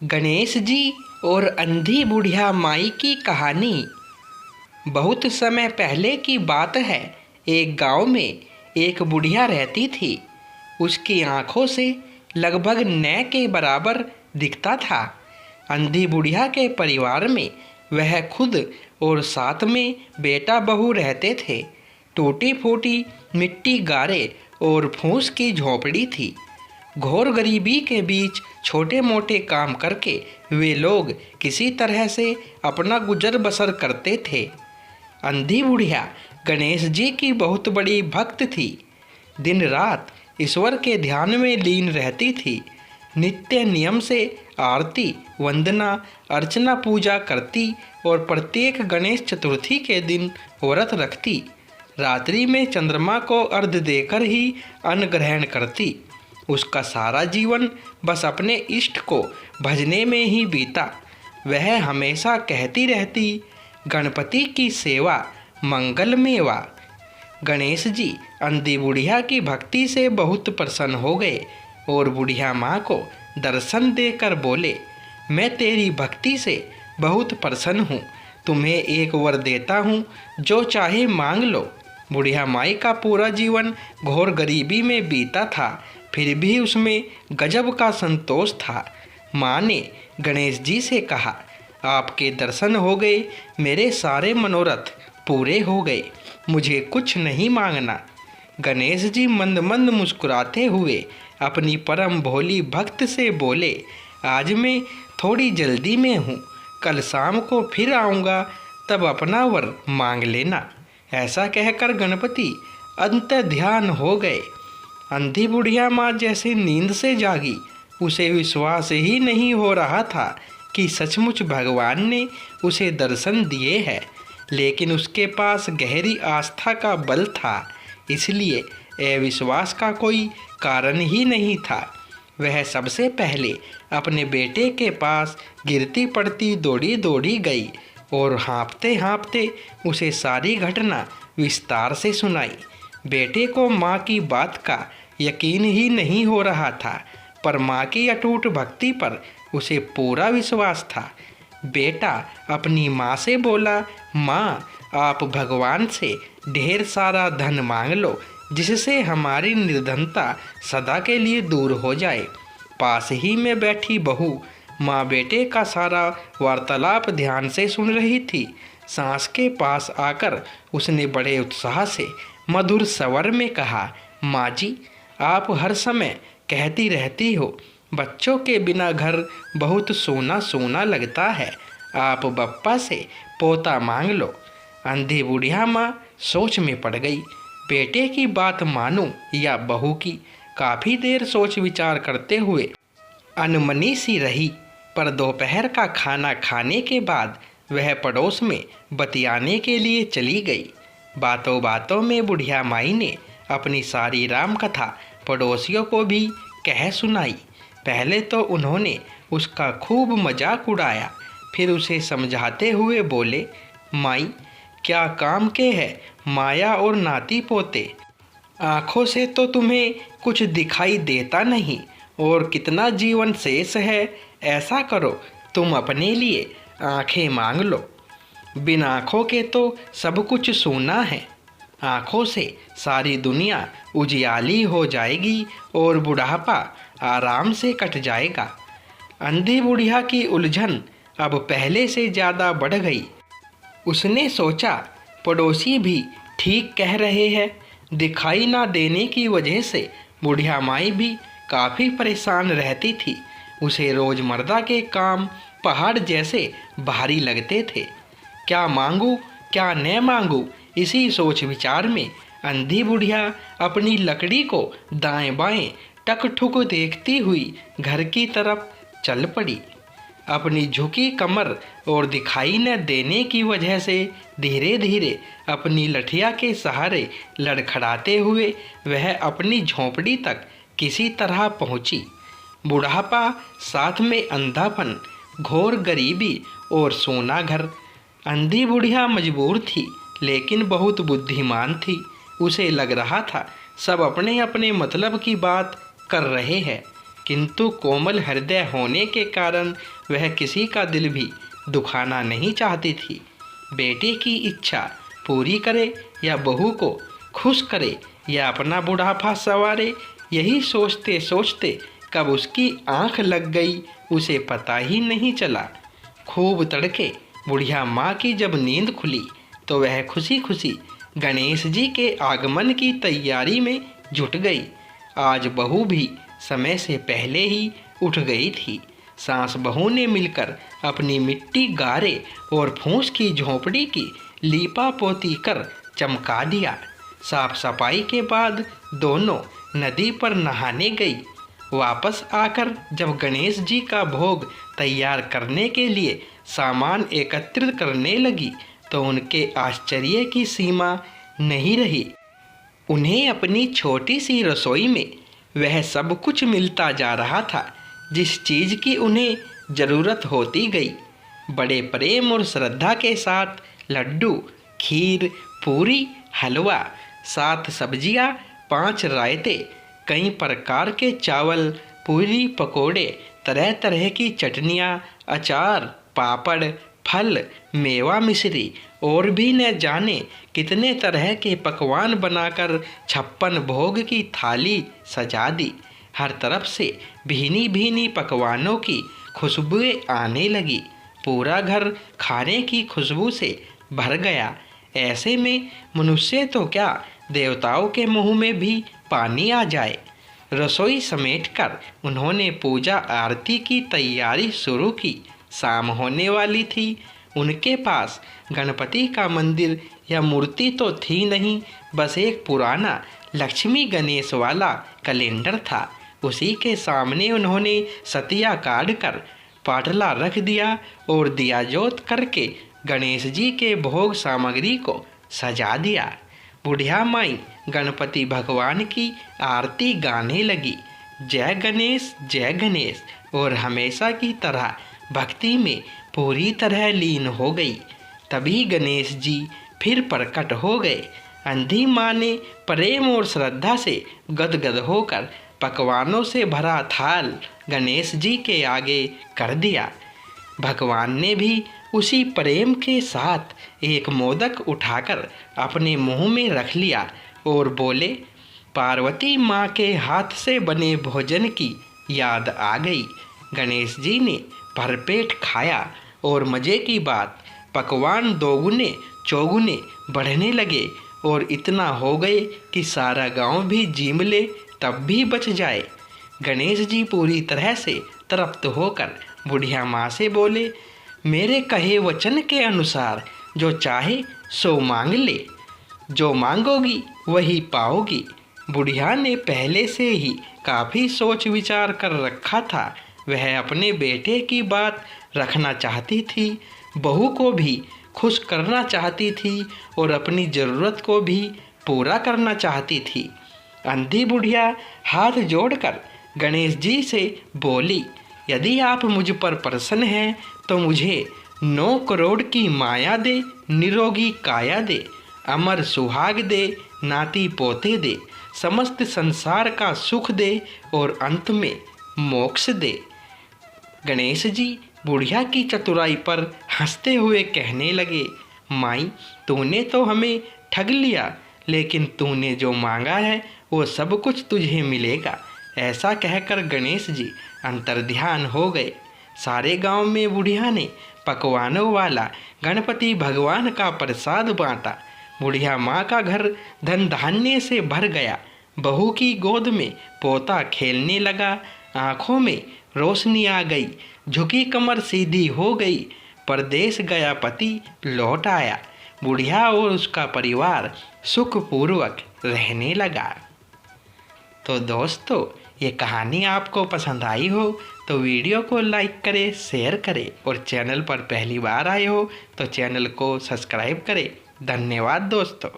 गणेश जी और अंधी बुढ़िया माई की कहानी। बहुत समय पहले की बात है। एक गांव में एक बुढ़िया रहती थी। उसकी आंखों से लगभग नौ के बराबर दिखता था। अंधी बुढ़िया के परिवार में वह खुद और साथ में बेटा बहू रहते थे। टूटी फूटी मिट्टी गारे और फूस की झोपड़ी थी। घोर गरीबी के बीच छोटे मोटे काम करके वे लोग किसी तरह से अपना गुजर बसर करते थे। अंधी बुढ़िया गणेश जी की बहुत बड़ी भक्त थी। दिन रात ईश्वर के ध्यान में लीन रहती थी। नित्य नियम से आरती वंदना अर्चना पूजा करती और प्रत्येक गणेश चतुर्थी के दिन व्रत रखती। रात्रि में चंद्रमा को अर्घ्य देकर ही अन्न ग्रहण करती। उसका सारा जीवन बस अपने इष्ट को भजने में ही बीता। वह हमेशा कहती रहती, गणपति की सेवा मंगल मेवा। गणेश जी अंधी बुढ़िया की भक्ति से बहुत प्रसन्न हो गए और बुढ़िया माँ को दर्शन देकर बोले, मैं तेरी भक्ति से बहुत प्रसन्न हूँ। तुम्हें एक वर देता हूँ, जो चाहे मांग लो। बुढ़िया माई का पूरा जीवन घोर गरीबी में बीता था, फिर भी उसमें गजब का संतोष था। माँ ने गणेश जी से कहा, आपके दर्शन हो गए, मेरे सारे मनोरथ पूरे हो गए, मुझे कुछ नहीं मांगना। गणेश जी मंद मंद मुस्कुराते हुए अपनी परम भोली भक्त से बोले, आज मैं थोड़ी जल्दी में हूँ, कल शाम को फिर आऊँगा, तब अपना वर मांग लेना। ऐसा कहकर गणपति अंत ध्यान हो गए। अंधी बुढ़िया माँ जैसे नींद से जागी। उसे विश्वास ही नहीं हो रहा था कि सचमुच भगवान ने उसे दर्शन दिए हैं, लेकिन उसके पास गहरी आस्था का बल था, इसलिए अविश्वास का कोई कारण ही नहीं था। वह सबसे पहले अपने बेटे के पास गिरती पड़ती दौड़ी दौड़ी गई और हाँफते हाँफते उसे सारी घटना विस्तार से सुनाई। बेटे को माँ की बात का यकीन ही नहीं हो रहा था, पर माँ की अटूट भक्ति पर उसे पूरा विश्वास था। बेटा अपनी माँ से बोला, माँ आप भगवान से ढेर सारा धन मांग लो, जिससे हमारी निर्धनता सदा के लिए दूर हो जाए। पास ही में बैठी बहू माँ बेटे का सारा वार्तालाप ध्यान से सुन रही थी। सास के पास आकर उसने बड़े उत्साह से मधुर स्वर में कहा, माँ जी आप हर समय कहती रहती हो, बच्चों के बिना घर बहुत सोना सोना लगता है, आप बप्पा से पोता मांग लो। अंधी बुढ़िया माँ सोच में पड़ गई, बेटे की बात मानूं या बहू की। काफ़ी देर सोच विचार करते हुए अनमनी सी रही, पर दोपहर का खाना खाने के बाद वह पड़ोस में बतियाने के लिए चली गई। बातों बातों में बुढ़िया माई ने अपनी सारी राम कथा पड़ोसियों को भी कह सुनाई। पहले तो उन्होंने उसका खूब मजाक उड़ाया, फिर उसे समझाते हुए बोले, माई क्या काम के है माया और नाती पोते, आँखों से तो तुम्हें कुछ दिखाई देता नहीं और कितना जीवन शेष है। ऐसा करो तुम अपने लिए आँखें मांग लो। बिना आँखों के तो सब कुछ सूना है, आँखों से सारी दुनिया उजियाली हो जाएगी और बुढ़ापा आराम से कट जाएगा। अंधी बुढ़िया की उलझन अब पहले से ज़्यादा बढ़ गई। उसने सोचा पड़ोसी भी ठीक कह रहे हैं। दिखाई ना देने की वजह से बुढ़िया माई भी काफ़ी परेशान रहती थी। उसे रोज़मर्रा के काम पहाड़ जैसे भारी लगते थे। क्या मांगूं क्या न मांगूं, इसी सोच विचार में अंधी बुढ़िया अपनी लकड़ी को दाएं बाएं टक ठुक देखती हुई घर की तरफ चल पड़ी। अपनी झुकी कमर और दिखाई न देने की वजह से धीरे धीरे अपनी लठिया के सहारे लड़खड़ाते हुए वह अपनी झोंपड़ी तक किसी तरह पहुंची। बुढ़ापा, साथ में अंधापन, घोर गरीबी और सोना घर। अंधी बुढ़िया मजबूर थी, लेकिन बहुत बुद्धिमान थी। उसे लग रहा था सब अपने अपने मतलब की बात कर रहे हैं। किंतु कोमल हृदय होने के कारण वह किसी का दिल भी दुखाना नहीं चाहती थी। बेटे की इच्छा पूरी करे या बहू को खुश करे या अपना बुढ़ापा संवारे, यही सोचते सोचते कब उसकी आंख लग गई उसे पता ही नहीं चला। खूब तड़के बुढ़िया माँ की जब नींद खुली तो वह खुशी खुशी गणेश जी के आगमन की तैयारी में जुट गई। आज बहू भी समय से पहले ही उठ गई थी। सास बहू ने मिलकर अपनी मिट्टी गारे और फूस की झोंपड़ी की लीपा पोती कर चमका दिया। साफ सफाई के बाद दोनों नदी पर नहाने गई। वापस आकर जब गणेश जी का भोग तैयार करने के लिए सामान एकत्रित करने लगी तो उनके आश्चर्य की सीमा नहीं रही। उन्हें अपनी छोटी सी रसोई में वह सब कुछ मिलता जा रहा था जिस चीज़ की उन्हें ज़रूरत होती गई। बड़े प्रेम और श्रद्धा के साथ लड्डू, खीर, पूरी, हलवा, 7 सब्जियां, 5 रायते, कई प्रकार के चावल, पूरी, पकोड़े, तरह तरह की चटनियाँ, अचार, पापड़, फल, मेवा मिश्री और भी न जाने कितने तरह के पकवान बनाकर 56 भोग की थाली सजा दी। हर तरफ से भीनी भीनी पकवानों की खुशबुएं आने लगी। पूरा घर खाने की खुशबू से भर गया। ऐसे में मनुष्य तो क्या, देवताओं के मुंह में भी पानी आ जाए। रसोई समेटकर उन्होंने पूजा आरती की तैयारी शुरू की। शाम होने वाली थी। उनके पास गणपति का मंदिर या मूर्ति तो थी नहीं, बस एक पुराना लक्ष्मी गणेश वाला कैलेंडर था। उसी के सामने उन्होंने सतिया काट कर पाटला रख दिया और दिया जोत करके गणेश जी के भोग सामग्री को सजा दिया। बुढ़िया माई गणपति भगवान की आरती गाने लगी, जय गणेश, और हमेशा की तरह भक्ति में पूरी तरह लीन हो गई। तभी गणेश जी फिर प्रकट हो गए। अंधी माँ ने प्रेम और श्रद्धा से गदगद होकर पकवानों से भरा थाल गणेश जी के आगे कर दिया। भगवान ने भी उसी प्रेम के साथ एक मोदक उठाकर अपने मुंह में रख लिया और बोले, पार्वती माँ के हाथ से बने भोजन की याद आ गई। गणेश जी ने भरपेट खाया और मज़े की बात, पकवान दोगुने चौगुने बढ़ने लगे और इतना हो गए कि सारा गांव भी जीम ले तब भी बच जाए। गणेश जी पूरी तरह से तृप्त होकर बुढ़िया माँ से बोले, मेरे कहे वचन के अनुसार जो चाहे सो मांग ले, जो मांगोगी वही पाओगी। बुढ़िया ने पहले से ही काफ़ी सोच विचार कर रखा था। वह अपने बेटे की बात रखना चाहती थी, बहू को भी खुश करना चाहती थी और अपनी ज़रूरत को भी पूरा करना चाहती थी। अंधी बुढ़िया हाथ जोड़कर गणेश जी से बोली, यदि आप मुझ पर प्रसन्न हैं तो मुझे 9 करोड़ की माया दे, निरोगी काया दे, अमर सुहाग दे, नाती पोते दे, समस्त संसार का सुख दे और अंत में मोक्ष दे। गणेश जी बुढ़िया की चतुराई पर हंसते हुए कहने लगे, माई तूने तो हमें ठग लिया, लेकिन तूने जो मांगा है वो सब कुछ तुझे मिलेगा। ऐसा कहकर गणेश जी अंतर्ध्यान हो गए। सारे गांव में बुढ़िया ने पकवानों वाला गणपति भगवान का प्रसाद बांटा। बुढ़िया माँ का घर धन धान्य से भर गया। बहू की गोद में पोता खेलने लगा। आँखों में रोशनी आ गई, झुकी कमर सीधी हो गई। परदेश गया पति लौट आया। बुढ़िया और उसका परिवार सुखपूर्वक रहने लगा। तो दोस्तों, ये कहानी आपको पसंद आई हो तो वीडियो को लाइक करें, शेयर करें और चैनल पर पहली बार आए हो तो चैनल को सब्सक्राइब करें। धन्यवाद दोस्तों।